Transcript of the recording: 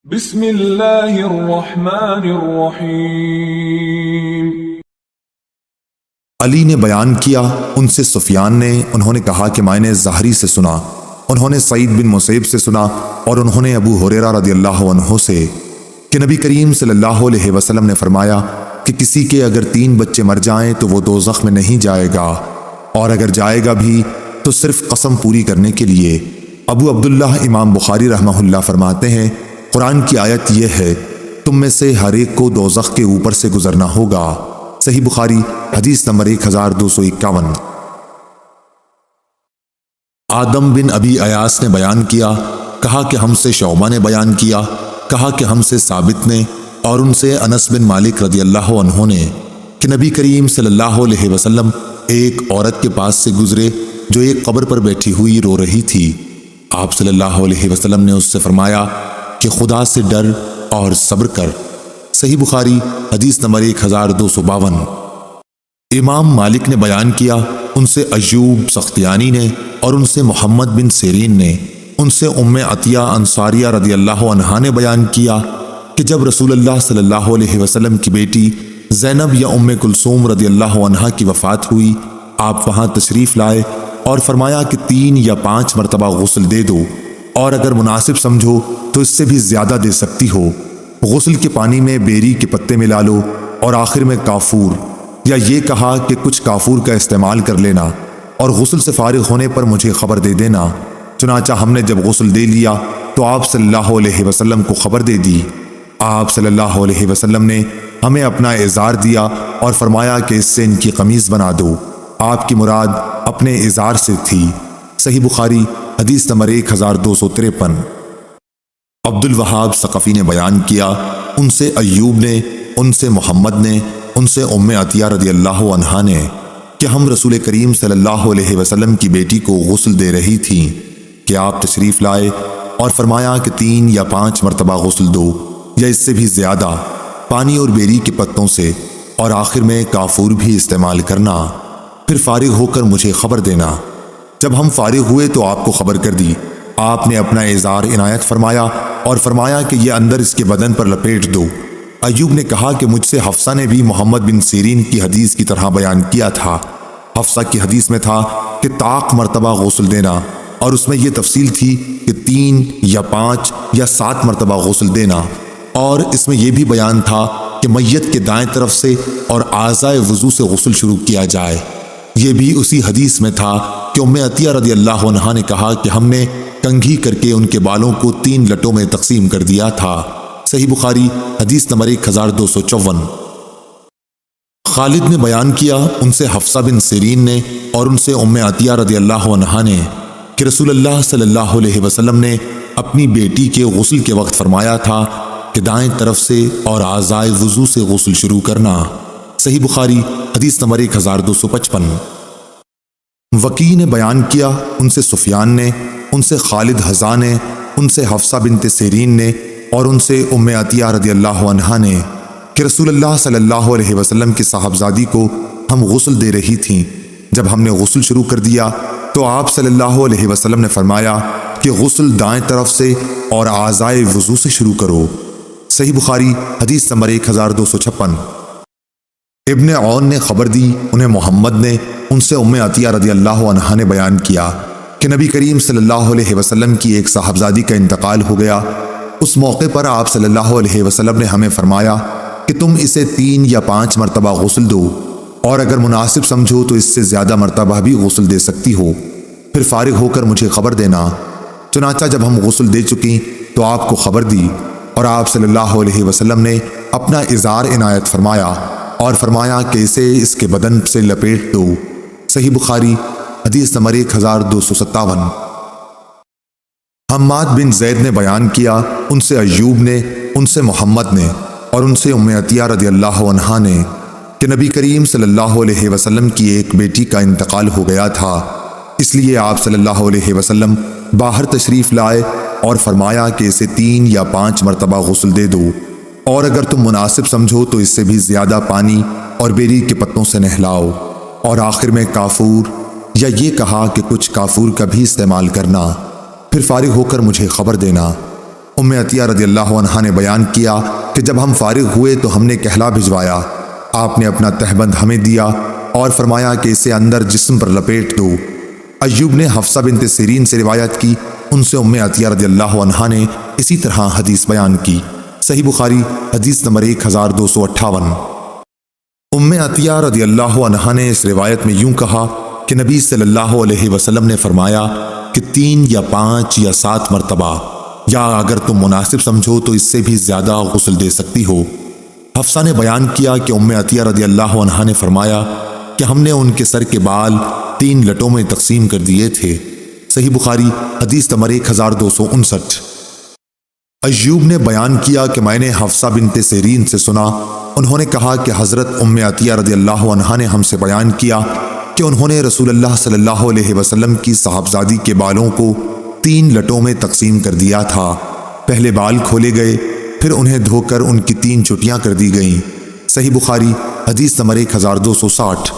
بسم اللہ الرحمن الرحیم۔ علی نے بیان کیا ان سے سفیان نے، انہوں نے کہا کہ میں نے زہری سے سنا، انہوں نے سعید بن مسیب سے سنا، اور انہوں نے ابو ہریرہ رضی اللہ عنہ سے کہ نبی کریم صلی اللہ علیہ وسلم نے فرمایا کہ کسی کے اگر 3 بچے مر جائیں تو وہ دوزخ میں نہیں جائے گا، اور اگر جائے گا بھی تو صرف قسم پوری کرنے کے لیے۔ ابو عبداللہ امام بخاری رحمہ اللہ فرماتے ہیں قرآن کی آیت یہ ہے تم میں سے ہر ایک کو دوزخ کے اوپر سے گزرنا ہوگا۔ صحیح بخاری حدیث نمبر 1251۔ آدم بن ابی ایاس نے بیان کیا، کہا کہ ہم سے شعبہ نے بیان کیا، کہا کہ ہم سے ثابت نے اور ان سے انس بن مالک رضی اللہ عنہ نے کہ نبی کریم صلی اللہ علیہ وسلم ایک عورت کے پاس سے گزرے جو ایک قبر پر بیٹھی ہوئی رو رہی تھی۔ آپ صلی اللہ علیہ وسلم نے اس سے فرمایا کہ خدا سے ڈر اور صبر کر۔ صحیح بخاری حدیث نمبر 1252۔ امام مالک نے بیان کیا، ان سے ایوب سختیانی نے اور ان سے محمد بن سیرین نے، ان سے ام عطیہ انصاریہ رضی اللہ عنہا نے بیان کیا کہ جب رسول اللہ صلی اللہ علیہ وسلم کی بیٹی زینب یا ام کلثوم رضی اللہ عنہا کی وفات ہوئی، آپ وہاں تشریف لائے اور فرمایا کہ 3 یا 5 مرتبہ غسل دے دو، اور اگر مناسب سمجھو تو اس سے بھی زیادہ دے سکتی ہو۔ غسل کے پانی میں بیری کے پتے ملا لو اور آخر میں کافور، یا یہ کہا کہ کچھ کافور کا استعمال کر لینا، اور غسل سے فارغ ہونے پر مجھے خبر دے دینا۔ چنانچہ ہم نے جب غسل دے لیا تو آپ صلی اللہ علیہ وسلم کو خبر دے دی۔ آپ صلی اللہ علیہ وسلم نے ہمیں اپنا ازار دیا اور فرمایا کہ اس سے ان کی قمیض بنا دو۔ آپ کی مراد اپنے ازار سے تھی۔ صحیح بخاری حدیث نمبر 1253۔ عبد الوہاب ثقفی نے بیان کیا، ان سے ایوب نے، ان سے محمد نے، ان سے ام عطیہ رضی اللہ عنہا نے کہ ہم رسول کریم صلی اللہ علیہ وسلم کی بیٹی کو غسل دے رہی تھیں کہ آپ تشریف لائے اور فرمایا کہ 3 یا 5 مرتبہ غسل دو، یا اس سے بھی زیادہ، پانی اور بیری کے پتوں سے، اور آخر میں کافور بھی استعمال کرنا، پھر فارغ ہو کر مجھے خبر دینا۔ جب ہم فارغ ہوئے تو آپ کو خبر کر دی۔ آپ نے اپنا ازار عنایت فرمایا اور فرمایا کہ یہ اندر اس کے بدن پر لپیٹ دو۔ ایوب نے کہا کہ مجھ سے حفصہ نے بھی محمد بن سیرین کی حدیث کی طرح بیان کیا تھا۔ حفصہ کی حدیث میں تھا کہ طاق مرتبہ غسل دینا، اور اس میں یہ تفصیل تھی کہ 3 یا 5 یا 7 مرتبہ غسل دینا، اور اس میں یہ بھی بیان تھا کہ میت کے دائیں طرف سے اور اعضائے وضو سے غسل شروع کیا جائے۔ یہ بھی اسی حدیث میں تھا کہ ام عطیہ رضی اللہ عنہا نے کہا کہ ہم نے کنگھی کر کے ان کے بالوں کو 3 لٹوں میں تقسیم کر دیا تھا۔ صحیح بخاری حدیث نمبر 1254۔ خالد نے بیان کیا، ان سے حفصہ بن سیرین نے اور ان سے ام عطیہ رضی اللہ عنہا نے کہ رسول اللہ صلی اللہ علیہ وسلم نے اپنی بیٹی کے غسل کے وقت فرمایا تھا کہ دائیں طرف سے اور اعضائے وضو سے غسل شروع کرنا۔ صحیح بخاری حدیث نمبر 1255۔ وکیع نے بیان کیا، ان سے سفیان نے، ان سے خالد حذا نے، ان سے حفصہ بنت سیرین نے اور ان سے ام عطیہ رضی اللہ عنہا نے کہ رسول اللہ صلی اللہ علیہ وسلم کی صاحبزادی کو ہم غسل دے رہی تھیں۔ جب ہم نے غسل شروع کر دیا تو آپ صلی اللہ علیہ وسلم نے فرمایا کہ غسل دائیں طرف سے اور اعضائے وضو سے شروع کرو۔ صحیح بخاری حدیث نمبر 1256۔ ابن عون نے خبر دی، انہیں محمد نے، ان سے ام عطیہ رضی اللہ عنہا نے بیان کیا کہ نبی کریم صلی اللہ علیہ وسلم کی ایک صاحبزادی کا انتقال ہو گیا۔ اس موقع پر آپ صلی اللہ علیہ وسلم نے ہمیں فرمایا کہ تم اسے 3 یا 5 مرتبہ غسل دو، اور اگر مناسب سمجھو تو اس سے زیادہ مرتبہ بھی غسل دے سکتی ہو، پھر فارغ ہو کر مجھے خبر دینا۔ چنانچہ جب ہم غسل دے چکیں تو آپ کو خبر دی، اور آپ صلی اللہ علیہ وسلم نے اپنا ازار عنایت فرمایا اور فرمایا کہ اسے اس کے بدن سے لپیٹ دو۔ صحیح بخاری حدیث نمبر 1257۔ حماد بن زید نے بیان کیا، ان سے ایوب نے، ان سے محمد نے اور ان سے ام عطیہ رضی اللہ عنہا نے کہ نبی کریم صلی اللہ علیہ وسلم کی ایک بیٹی کا انتقال ہو گیا تھا، اس لیے آپ صلی اللہ علیہ وسلم باہر تشریف لائے اور فرمایا کہ اسے 3 یا 5 مرتبہ غسل دے دو، اور اگر تم مناسب سمجھو تو اس سے بھی زیادہ پانی اور بیری کے پتوں سے نہلاؤ، اور آخر میں کافور، یا یہ کہا کہ کچھ کافور کا بھی استعمال کرنا، پھر فارغ ہو کر مجھے خبر دینا۔ ام عطیہ رضی اللہ عنہا نے بیان کیا کہ جب ہم فارغ ہوئے تو ہم نے کہلا بھجوایا۔ آپ نے اپنا تہبند ہمیں دیا اور فرمایا کہ اسے اندر جسم پر لپیٹ دو۔ ایوب نے حفصہ بنت سیرین سے روایت کی، ان سے ام عطیہ رضی اللہ عنہا نے اسی طرح حدیث بیان کی۔ صحیح بخاری حدیث نمبر 1258۔ ام عطیہ رضی اللہ عنہا نے اس روایت میں یوں کہا کہ نبی صلی اللہ علیہ وسلم نے فرمایا کہ 3 یا 5 یا 7 مرتبہ، یا اگر تم مناسب سمجھو تو اس سے بھی زیادہ غسل دے سکتی ہو۔ حفصہ نے بیان کیا کہ ام عطیہ رضی اللہ عنہا نے فرمایا کہ ہم نے ان کے سر کے بال 3 لٹوں میں تقسیم کر دیے تھے۔ صحیح بخاری حدیث نمبر 1259۔ ایوب نے بیان کیا کہ میں نے حفصہ بنت سیرین سے سنا، انہوں نے کہا کہ حضرت ام عطیہ رضی اللہ عنہا نے ہم سے بیان کیا کہ انہوں نے رسول اللہ صلی اللہ علیہ وسلم کی صاحبزادی کے بالوں کو 3 لٹوں میں تقسیم کر دیا تھا۔ پہلے بال کھولے گئے، پھر انہیں دھو کر ان کی 3 چٹیاں کر دی گئیں۔ صحیح بخاری حدیث نمبر 1260۔